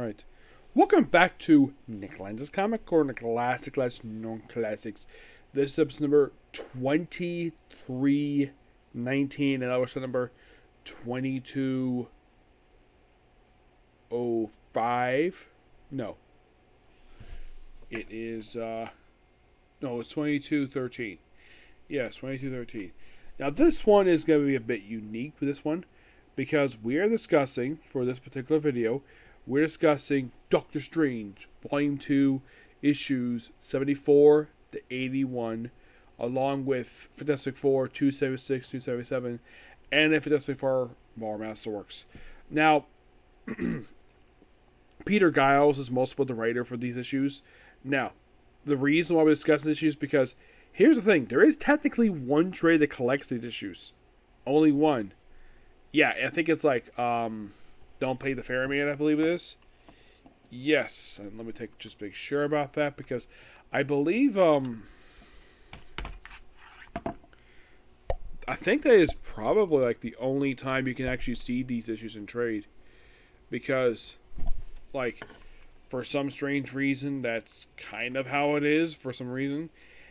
Alright. Welcome back to Nick Lenz's Comic Corner, Classic Less Non-Classics. This is episode number 2319, and that was number 2205. No. It is, no, it's 2213. Yes, 2213. Now, this one is going to be a bit unique for this one, because we are discussing, for this particular video, we're discussing Doctor Strange, Volume 2, issues 74 to 81, along with Fantastic Four 276, 277, and the Fantastic Four more Masterworks. Now, Peter Giles is most of the writer for these issues. Now, the reason why we're discussing these issues is because, here's the thing, there is technically one trade that collects these issues. Only one. Yeah, I think it's like, Don't Pay the Ferryman, I believe it is. Yes, and let me just make sure about that, because I believe, I think that is probably like the only time you can actually see these issues in trade. Because, like, for some strange reason, that's kind of how it is, for some reason.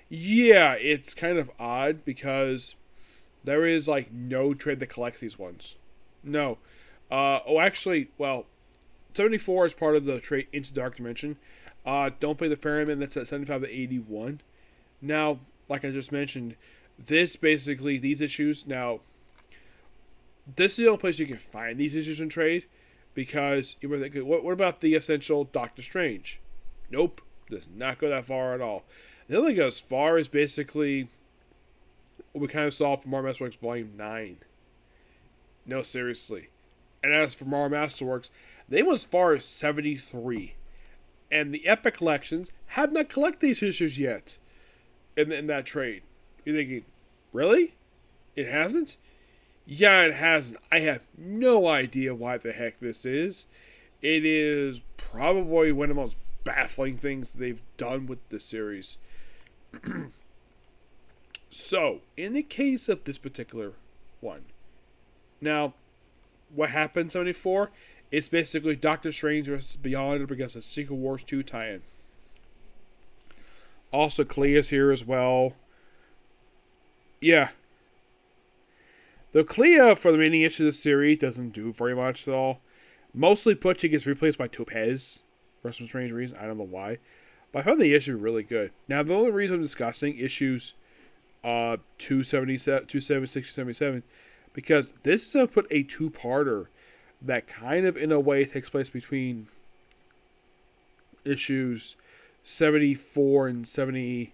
Yeah, it's kind of odd, because there is, like, no trade that collects these ones. No. Actually, well, 74 is part of the trade Into Dark Dimension. Don't Pay the Ferryman, that's at 75 to 81. Now, like I just mentioned, these issues, now, this is the only place you can find these issues in trade, because you were thinking, what about the essential Doctor Strange? Nope, does not go that far at all. It only goes as far as basically what we kind of saw from Marvel Masterworks Volume 9. No, seriously. And as for Marvel Masterworks, they went as far as 73. And the Epic Collections have not collected these issues yet in that trade. You're thinking, really? It hasn't? Yeah, it hasn't. I have no idea why the heck this is. It is probably one of the most baffling things they've done with the series. So, in the case of this particular one, now, what happened in 74? It's basically Doctor Strange versus Beyond because of Secret Wars 2 tie-in. Also, Clea's here as well. Yeah. The Clea for the mini issue of the series doesn't do very much at all. Mostly put, she gets replaced by Topaz for some strange reason. I don't know why. But I found the issue really good. Now, the only reason I'm discussing issues 276, 277, because this is going to put a two-parter that kind of, in a way, takes place between issues 74 and 75.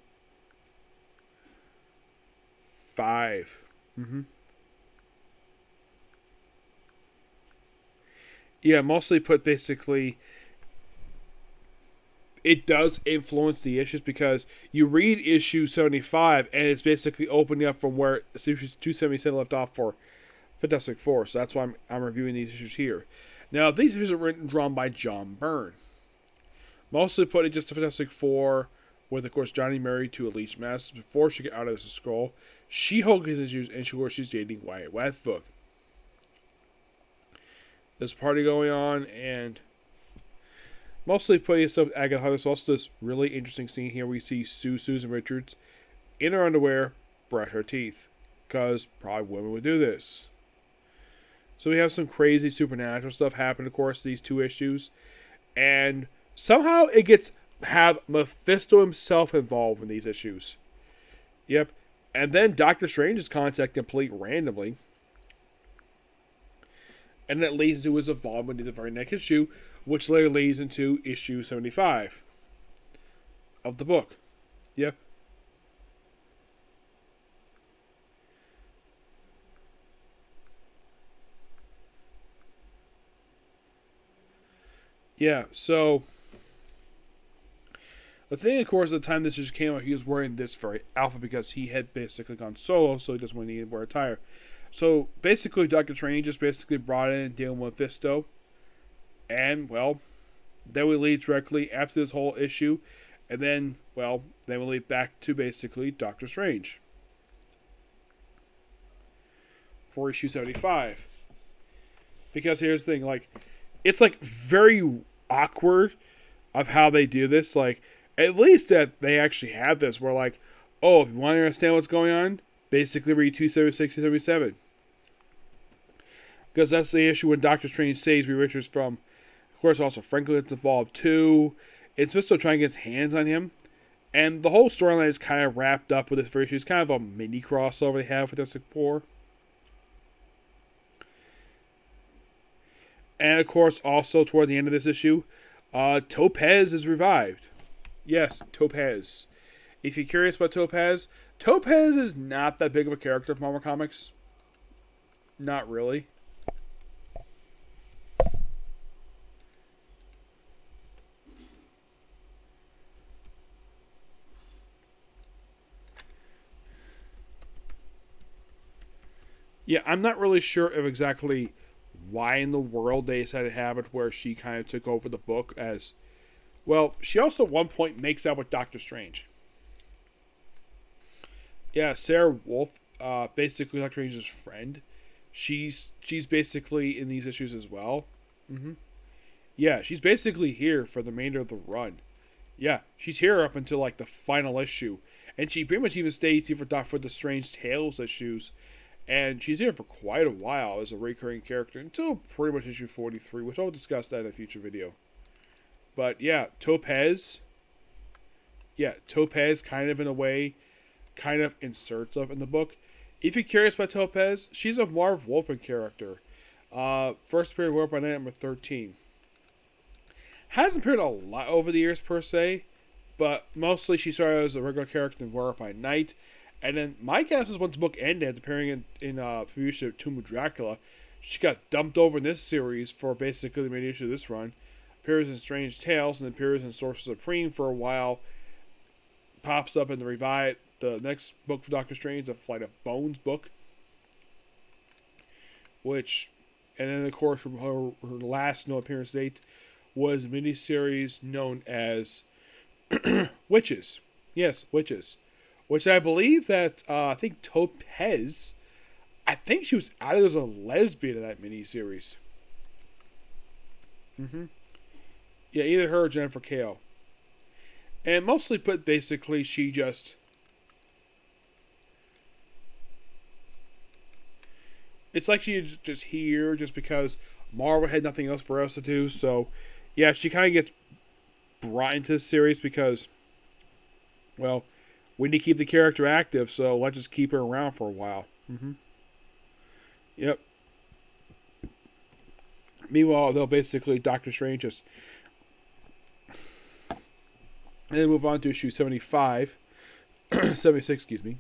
Yeah, mostly put, basically, it does influence the issues because you read issue 75 and it's basically opening up from where issue 277 left off for Fantastic Four. So that's why I'm reviewing these issues here. Now, these issues are written and drawn by John Byrne. Mostly put it just to Fantastic Four with, of course, Johnny married to Elise Masters before she got out of the scroll. She-Hulk is issues, and of course she's dating Wyatt Westbrook. There's a party going on, and mostly putting stuff with Agatha. There's also this really interesting scene here where you see Susan Richards in her underwear brush her teeth. Because probably women would do this. So we have some crazy supernatural stuff happen, of course, these two issues. And somehow it gets have Mephisto himself involved in these issues. Yep. And then Doctor Strange is contacted completely randomly. And that leads to his involvement in the very next issue, which later leads into issue 75 of the book. Yep. Yeah, so the thing, of course, at the time this just came out, he was wearing this very outfit because he had basically gone solo, so he doesn't want to wear attire. So basically, Doctor Strange just basically brought in and dealing with Mephisto. And, well, then we lead directly after this whole issue. And then, well, then we lead back to basically Doctor Strange for issue 75. Because here's the thing, like, it's like very awkward of how they do this. Like, at least that they actually have this where, like, oh, if you want to understand what's going on, basically read 276 to 77. Because that's the issue when Doctor Strange saves Reed Richards from. Of course, also Franklin gets involved too. It's just still trying to get his hands on him. And the whole storyline is kind of wrapped up with this very issue. It's kind of a mini crossover they have with Fantastic Four. And of course, also toward the end of this issue, Topaz is revived. Yes, Topaz. If you're curious about Topaz, Topaz is not that big of a character from Marvel Comics. Not really. Yeah, I'm not really sure of exactly why in the world they decided to have it where she kind of took over the book as... Well, she also at one point makes out with Doctor Strange. Yeah, Sarah Wolf, basically Doctor Strange's friend. She's basically in these issues as well. Mm-hmm. Yeah, she's basically here for the remainder of the run. Yeah, she's here up until like the final issue. And she pretty much even stays here for the Strange Tales issues. And she's here for quite a while as a recurring character until pretty much issue 43, which I'll discuss that in a future video. But yeah, Topaz. Yeah, Topaz kind of in a way, kind of inserts up in the book. If you're curious about Topaz, she's a Marv Wolfman character. First appeared in World by Night number 13. Hasn't appeared a lot over the years per se, but mostly she started as a regular character in World by Night. And then my guess is once the book ended, appearing in Fuchsia Tomb of Dracula, she got dumped over in this series for basically the main issue of this run. Appears in Strange Tales and appears in Sorcerer Supreme for a while. Pops up in the next book for Doctor Strange, the Flight of Bones book. And then of course her last no appearance date was a miniseries known as Witches. Yes, Witches. Which I believe that, I think Topaz, I think she was added as a lesbian in that miniseries. Mm-hmm. Yeah, either her or Jennifer Kale. And mostly put, basically, she just... It's like she's just here just because Marvel had nothing else for us to do. So, yeah, she kind of gets brought into this series because, well... we need to keep the character active, so let's just keep her around for a while. Mm-hmm. Yep. Meanwhile, they'll basically Doctor Strange just... And then move on to issue 75. 76, excuse me.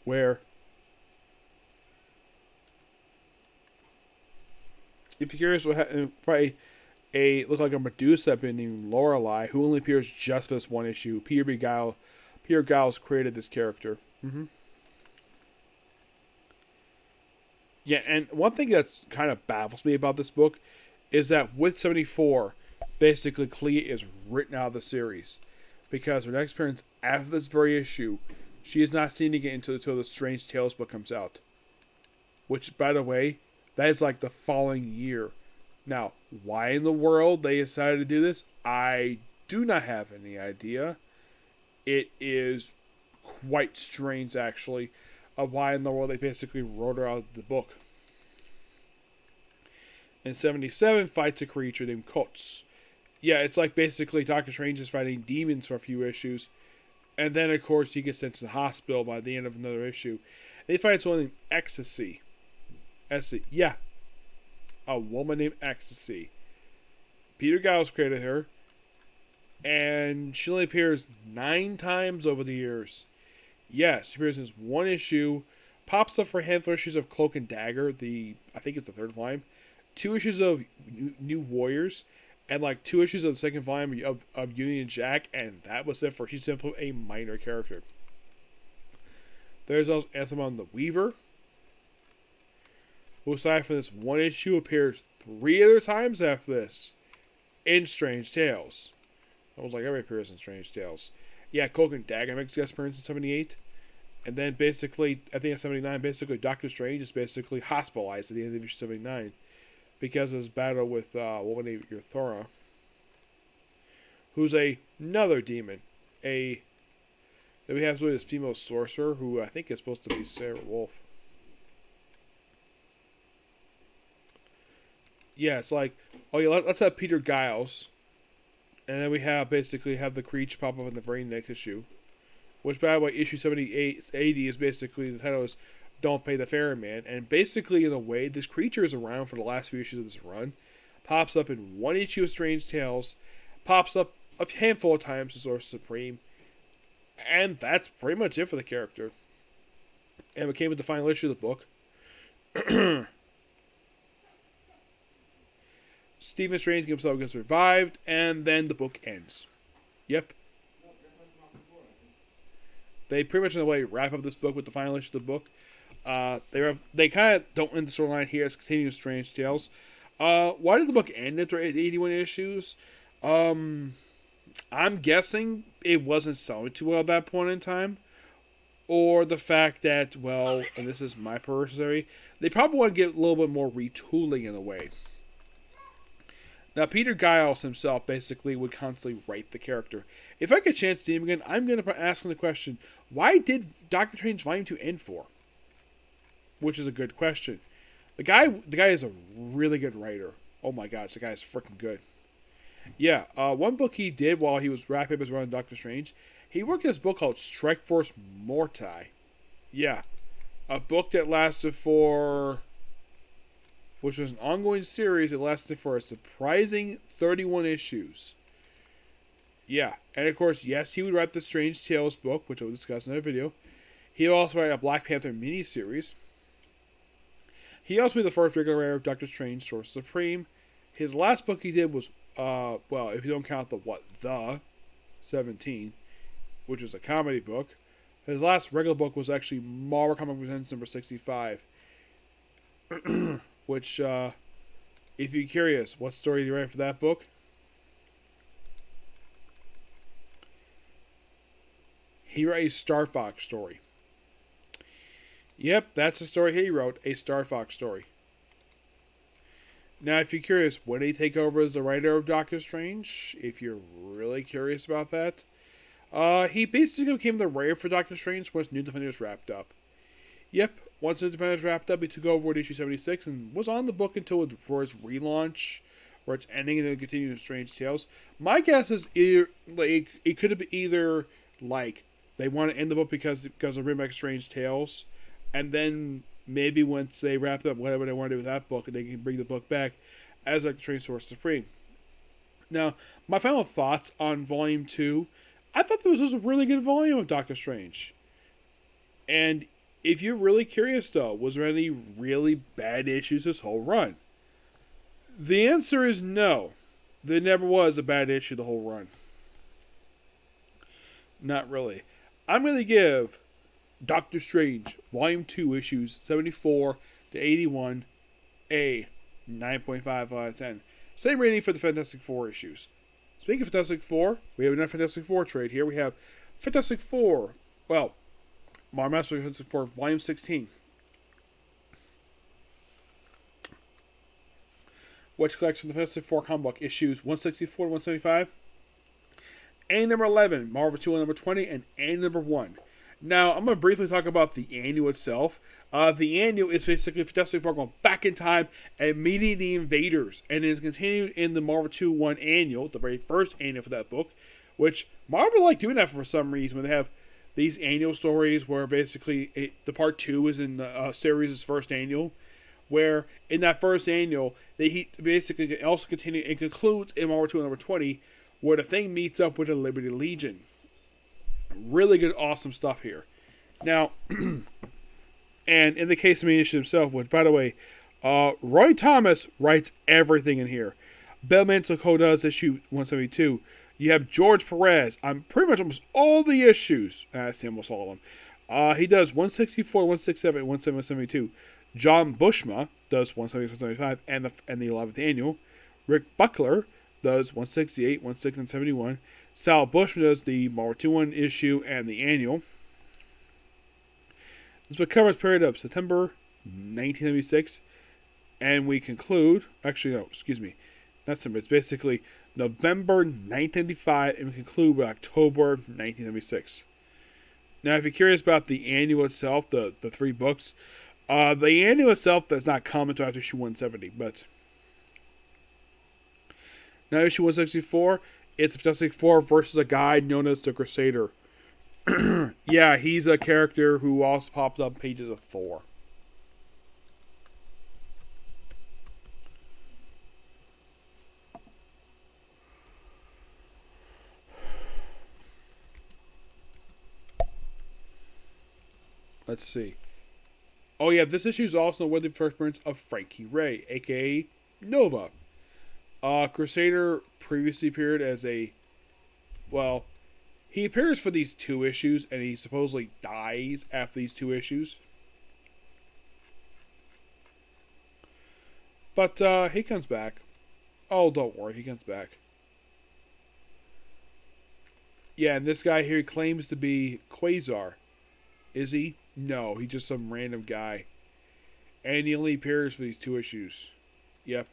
Where... if you're curious, what happened, probably look like a Medusa named Lorelei, who only appears just for this one issue. Peter Giles created this character. Mm-hmm. Yeah, and one thing that's kind of baffles me about this book is that with 74, basically Clea is written out of the series. Because her next appearance after this very issue, she is not seen again until the Strange Tales book comes out. Which, by the way, that is like the following year. Now, why in the world they decided to do this, I do not have any idea. It is quite strange, actually, of why in the world they basically wrote her out of the book. In 77, fights a creature named Kots. Yeah, it's like basically Doctor Strange is fighting demons for a few issues. And then, of course, he gets sent to the hospital by the end of another issue. They fight someone named Ecstasy. Yeah. A woman named Ecstasy. Peter Giles created her. And she only appears 9 times over the years. Yes, she appears in this one issue. Pops up for a handful of issues of Cloak and Dagger. I think it's the 3rd volume. 2 issues of New Warriors. And like 2 issues of the 2nd volume of Union Jack. And that was it for she's simply a minor character. There's also Anthem the Weaver, who aside from this one issue appears 3 other times after this in Strange Tales. Almost like every appears in Strange Tales. Yeah, Cloak and Dagger makes a guest appearance in 78. And then basically, I think in 79, basically Doctor Strange is basically hospitalized at the end of issue 79 because of his battle with a woman named Euthora. who's another demon. Then we have this female sorcerer who I think is supposed to be Sarah Wolf. Yeah, it's like, oh yeah, let's have Peter Giles, and then we have the Creech pop up in the very next issue, which by the way, issue 78 80 is basically the title is "Don't Pay the Ferryman," and basically in a way, this creature is around for the last few issues of this run, pops up in one issue of Strange Tales, pops up a handful of times in Source Supreme, and that's pretty much it for the character. And we came with the final issue of the book. Stephen Strange himself gets revived, and then the book ends. Yep. They pretty much in a way wrap up this book with the final issue of the book. They kind of don't end the storyline here as continuing Strange Tales. Why did the book end after 81 issues? I'm guessing it wasn't selling too well at that point in time. Or the fact that, well, and this is my personal theory, they probably want to get a little bit more retooling in a way. Now, Peter Giles himself basically would constantly write the character. If I get a chance to see him again, I'm going to ask him the question, why did Doctor Strange Volume 2 end for? Which is a good question. The guy is a really good writer. Oh my god, the guy is freaking good. Yeah, one book he did while he was wrapping up his run on Doctor Strange, he worked on this book called Strike Force Mortai. Yeah, a book that lasted for... which was an ongoing series that lasted for a surprising 31 issues. Yeah, and of course, yes, he would write the Strange Tales book, which I will discuss in another video. He would also write a Black Panther miniseries. He also made the first regular writer of Doctor Strange, Source Supreme. His last book he did was, well, if you don't count the 17, which was a comedy book. His last regular book was actually Marvel Comics Presents number 65. Which, if you're curious, what story did he write for that book? He wrote a Star Fox story. Yep, that's the story he wrote, a Star Fox story. Now, if you're curious, when did he take over as the writer of Doctor Strange? If you're really curious about that, he basically became the writer for Doctor Strange once New Defenders wrapped up. Yep, once New Defenders wrapped up, he took over with issue 76 and was on the book for its relaunch, where it's ending and then continuing Strange Tales. My guess is either, like, it could have been either like they want to end the book because of remake Strange Tales, and then maybe once they wrap up whatever they want to do with that book, they can bring the book back as like the Strange Source Supreme. Now, my final thoughts on Volume 2, I thought this was a really good volume of Doctor Strange. And if you're really curious though, was there any really bad issues this whole run? The answer is no. There never was a bad issue the whole run. Not really. I'm going to give Doctor Strange Volume 2 issues 74 to 81 a 9.5 out of 10. Same rating for the Fantastic Four issues. Speaking of Fantastic Four, we have another Fantastic Four trade here. We have Fantastic Four, well, Marvel Masterworks Fantastic Four Volume 16, which collects from the Fantastic Four comic book issues 164 to 175. And number 11, Marvel 2 number 20, and number 1. Now, I'm going to briefly talk about the annual itself. The annual is basically Fantastic Four going back in time and meeting the Invaders. And it is continued in the Marvel 2-1 annual, the very first annual for that book. Which, Marvel like doing that for some reason when they have these annual stories where basically the part 2 is in the series' first annual. Where in that first annual, they basically also continue and concludes in Marvel 2 number 20, where the Thing meets up with the Liberty Legion. Really good, awesome stuff here. Now, and in the case of the issue himself, which, by the way, Roy Thomas writes everything in here. Bill Mantelco does issue 172. You have George Perez on pretty much almost all the issues. I say almost all of them. He does 164, 167, 172. John Bushma does 170, 175, and the 11th annual. Rick Buckler does 168, 160, and 71. Sal Bushman does the Marvel 2-1 issue and the annual. This book covers period of September 1976, and we conclude. Actually, no, excuse me, not September. It's basically November 1995 and conclude with October 1976. Now, if you're curious about the annual itself, the 3 books, the annual itself does not come until after issue 170, but now issue 164, it's Fantastic Four versus a guy known as the Crusader. Yeah, he's a character who also popped up pages of Thor. Let's see. Oh yeah, this issue is also with the first appearance of Frankie Ray, aka Nova. Crusader previously appeared as he appears for these 2 issues, and he supposedly dies after these 2 issues. But he comes back. Oh, don't worry, he comes back. Yeah, and this guy here claims to be Quasar. Is he? No, he's just some random guy. And he only appears for these 2 issues. Yep.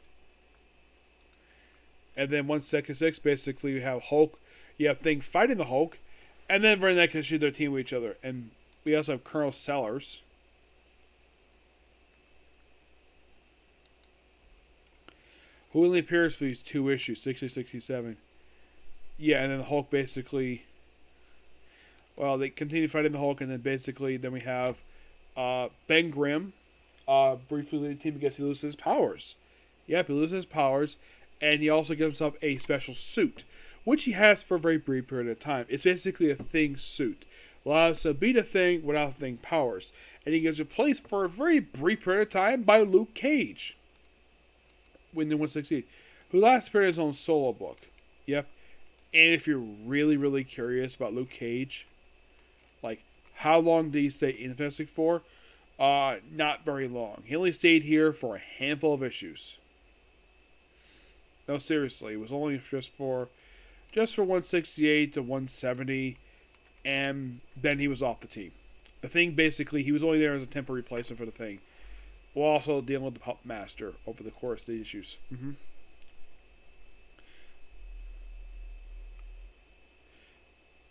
And then 166, basically, you have Hulk. You have Thing fighting the Hulk. And then very next issue, they're teaming with each other. And we also have Colonel Sellers. Who only appears for these 2 issues, 60, 67. Yeah, and then the Hulk basically... Well, they continue fighting the Hulk, and then basically, then we have Ben Grimm briefly leading the team because he loses his powers. Yep, he loses his powers, and he also gives himself a special suit, which he has for a very brief period of time. It's basically a Thing suit. Allows him to beat a Thing without Thing powers. And he gets replaced for a very brief period of time by Luke Cage. In the 168, who last appeared in his own solo book. Yep. And if you're really, really curious about Luke Cage... Like, how long did he stay in Fantastic Four? Not very long. He only stayed here for a handful of issues. No, seriously, it was only just for 168 to 170, and then he was off the team. The Thing, basically, he was only there as a temporary replacement for the Thing, while also dealing with the Pup Master over the course of the issues.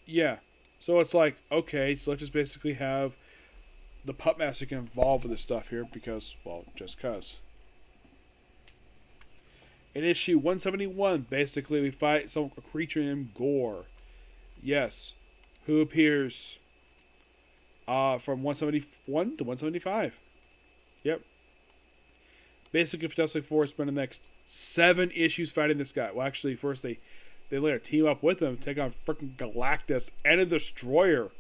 Yeah. So it's like, okay, so let's just basically have the Pup Master get involved with this stuff here because, well, just cuz. In issue 171, basically we fight a creature named Gore. Yes. Who appears from 171 to 175. Yep. Basically, Fantastic Four spend the next 7 issues fighting this guy. Well, actually, first they later team up with him, take on freaking Galactus and a Destroyer.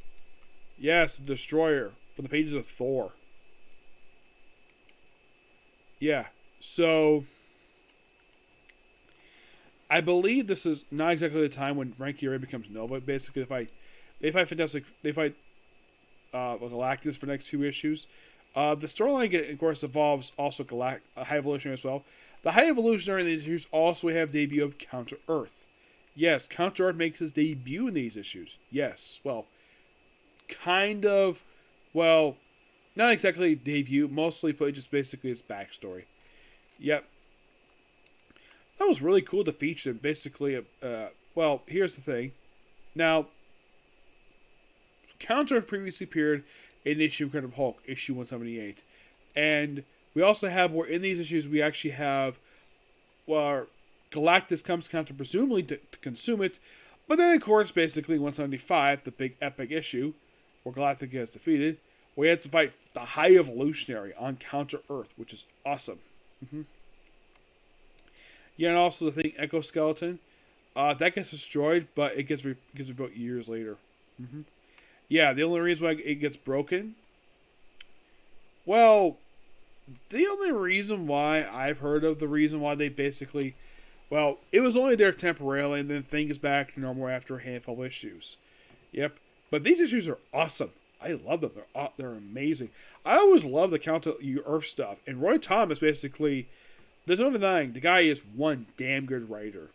Yes, a Destroyer from the pages of Thor. Yeah, so I believe this is not exactly the time when Frankie Ray becomes Nova. Basically, they fight Galactus for the next few issues. The storyline, of course, involves also High Evolutionary as well. The High Evolutionary in these issues also have debut of Counter Earth. Yes, Counter Earth makes his debut in these issues. Yes, well, kind of, well, not exactly debut, mostly, but just basically his backstory. Yep. That was really cool to feature. Basically, well, here's the thing. Now, Counter Earth previously appeared in issue of Incredible Hulk, issue 178. And we also have, where in these issues, we actually have, well, Galactus comes Counter presumably to consume it. But then, of course, basically 175, the big epic issue, where Galactus gets defeated, we had to fight the High Evolutionary on Counter Earth, which is awesome. Yeah, and also the thing, Exoskeleton, that gets destroyed, but it gets rebuilt years later. Yeah, the only reason why it gets broken, well, the only reason why I've heard of the reason why they basically, well, it was only there temporarily, and then things back to normal after a handful of issues. Yep, but these issues are awesome. I love them. They're amazing. I always love the Counter Earth stuff, and Roy Thomas basically, there's no denying, the guy is one damn good writer.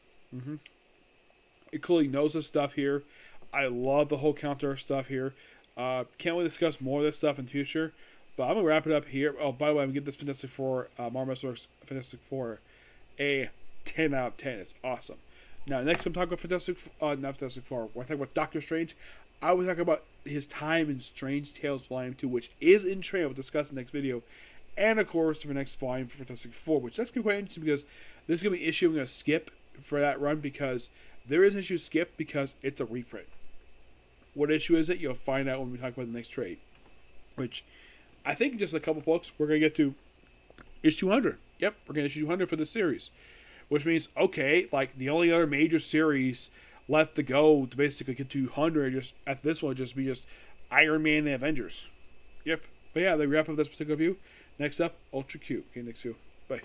He clearly knows his stuff here. I love the whole Counter Earth stuff here. Can't really discuss more of this stuff in the future, but I'm going to wrap it up here. Oh, by the way, I'm going to give this Fantastic Four, Masterworks Fantastic Four, a 10 out of 10. It's awesome. Now, next I'm talking about not Fantastic Four. When I talk about Doctor Strange, I will talk about his time in Strange Tales Volume 2, which is in trade. We'll discuss in the next video. And, of course, the next volume for Fantastic Four, which that's going to be quite interesting because this is going to be issuing a skip for that run because there is an issue skip because it's a reprint. What issue is it? You'll find out when we talk about the next trade. Which, I think in just a couple books, we're going to get to issue 200. Yep, we're going to issue 200 for this series. Which means, okay, like, the only other major series left to go to basically get to 200, just after this one, would just be just Iron Man and the Avengers. Yep. But yeah, they wrap up this particular view. Next up, Ultra Q. Okay, next view. Bye.